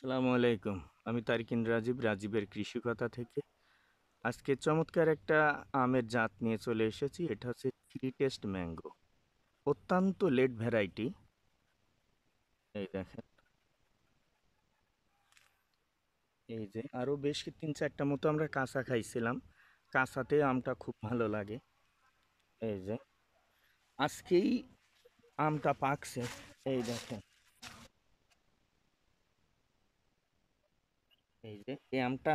আসসালামু আলাইকুম। আমি তারিকিন রাজীবের কৃষি কথা থেকে। আজকে চমৎকার একটা আমের জাত নিয়ে চলে এসেছি। এটা হচ্ছে থ্রি টেস্ট ম্যাঙ্গো। অত্যন্ত লেট ভ্যারাইটি। এই দেখেন, এই যে আরো বেশ ৩-৪টা মতো আমরা কাঁচা খাইছিলাম। কাঁচাতে আমটা খুব ভালো লাগে। এই যে আজকেই আমটা পাকছে। এই দেখেন, এই যে এই আমটা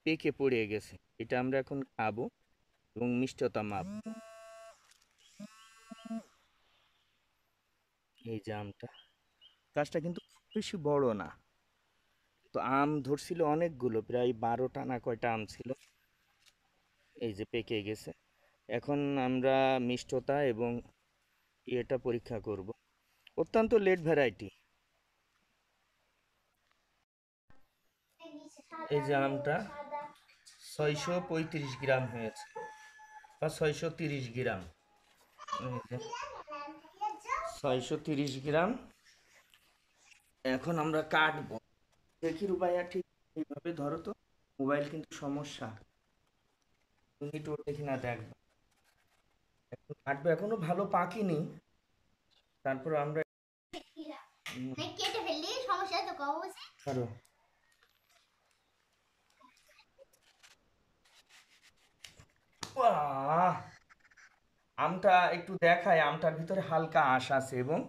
পেকে পড়ে গেছে। এটা আমরা এখন খাবো এবং মিষ্টতা মাপবো। এই যে আমটা, গাছটা কিন্তু খুব বেশি বড় না। তো আম ধরছিল অনেকগুলো, প্রায় 12টা না কয়টা আম ছিল। এই যে পেকে গেছে। এখন আমরা মিষ্টতা এবং ইয়েটা পরীক্ষা করব। অত্যন্ত লেট ভ্যারাইটি। এই যে আমটা 635 গ্রাম হয়েছে, বা 630 গ্রাম। এই যে 630 গ্রাম। এখন আমরা কাটবো। দেখি রুবাইয়া, ঠিক এইভাবে ধরো তো, মোবাইল কিন্তু সমস্যা। তুমি একটু দেখি না, দেখবো। এখন কাটবো, এখনো ভালো পাকিনি। তারপর আমরা কেটে ফেললি সমস্যা তো কম হচ্ছে। ধরো, আহ! আমটা একটু দেখায়, আমটার ভিতরে হালকা আঁশ আছে এবং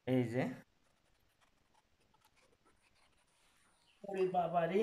এই যে, ওরে বাবা রে!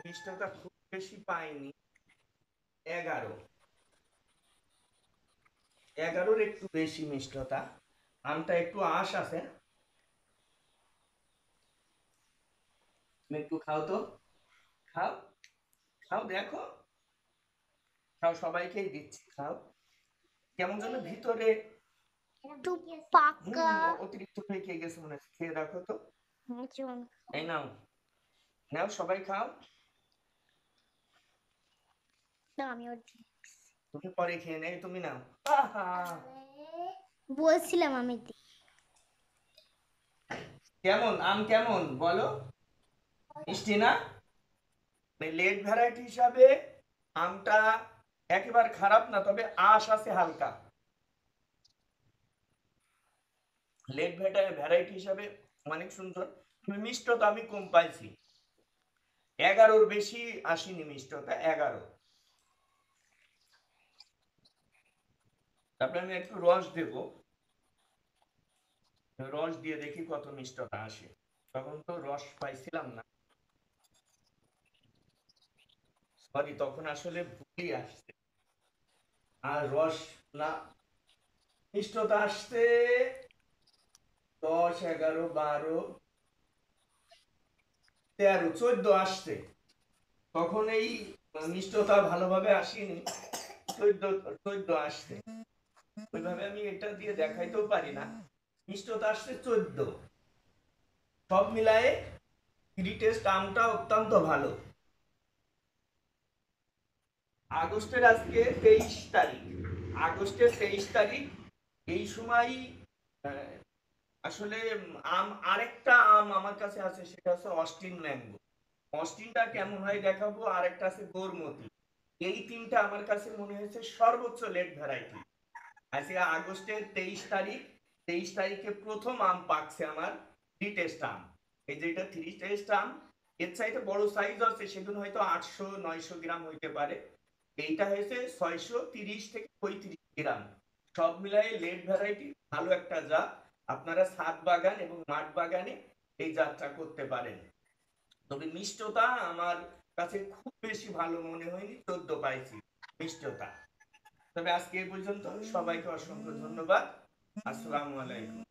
মিষ্টতা খুব বেশি পাইনি। 11, 11-র একটু বেশি মিষ্টতা। আমটা একটু আঁশ আছে। তুমি একটু খাও তো, খাও, খাও, দেখো, খাও, সবাইকেই দিচ্ছি, খাও। কেমন যেন ভিতরে একটু পাকা। অতিরিক্ত পেকে গেছে মনে হচ্ছে। খেয়ে দেখো তো। এই নাও, নাও, সবাই খাও। আমি তুমি পরে খেয়ে নেই, তুমি নাও। আহা! বলছিলাম আমি কেমন আম, কেমন বলো? মিষ্টি না? লেট ভ্যারাইটি হিসাবে আমটা একেবারে খারাপ না, তবে আঁশ আছে হালকা। লেট ভ্যারাইটি হিসাবে অনেক সুন্দর। তবে মিষ্টতা আমি কম পাইছি। 11-র বেশি আসেনি মিষ্টতা, 11। তারপরে আমি একটু রস দেব। রস দিয়ে দেখি কত মিষ্টতা আসে। তখন তো রস পাইছিলাম না, সরি, তখন আসলে ভুলই আসছে। আর রস না, মিষ্টতা আসছে 10, 11, 12, 13, 14 আসছে। তখন এই মিষ্টতা ভালোভাবে আসেনি। 14, 14 আসছে। ওইভাবে আমি এটা দিয়ে দেখাইতেও পারি না। মিষ্টতা আসছে 14। সব মিলায়ে থ্রি টেস্ট আমটা অত্যন্ত ভালো। আগস্টের আজকে 23 তারিখ। আগস্টের 23 তারিখ। এই সময় আসলে আরেকটা আম আমার কাছে আছে, সেটা হচ্ছে অস্টিন ম্যাঙ্গো। অস্টিনটা কেমন হয় দেখাবো। আরেকটা আছে গোরমতি। এই তিনটা আমার কাছে মনে হয়েছে সর্বোচ্চ লেট ভ্যারাইটি। আজকে আগস্টের 23 তারিখ। 23 তারিখে প্রথম আম পাকছে আমার, থ্রি টেস্ট আম। এই যে এটা থ্রি টেস্ট আম। এর চাইতে বড় সাইজ আছে, সেগুলো হয়তো 800-900 গ্রাম হইতে পারে। এইটা হয়েছে 630 থেকে 35 গ্রাম। সব মিলাই লেট ভ্যারাইটি, ভালো একটা জাত। আপনারা ছাদ বাগান এবং মাঠ বাগানে এই জাতটা করতে পারেন। তবে মিষ্টতা আমার কাছে খুব বেশি ভালো মনে হয়নি, 14 পাইছি মিষ্টতা। তবে আজকে এই পর্যন্ত। সবাইকে অসংখ্য ধন্যবাদ। আসসালামু আলাইকুম।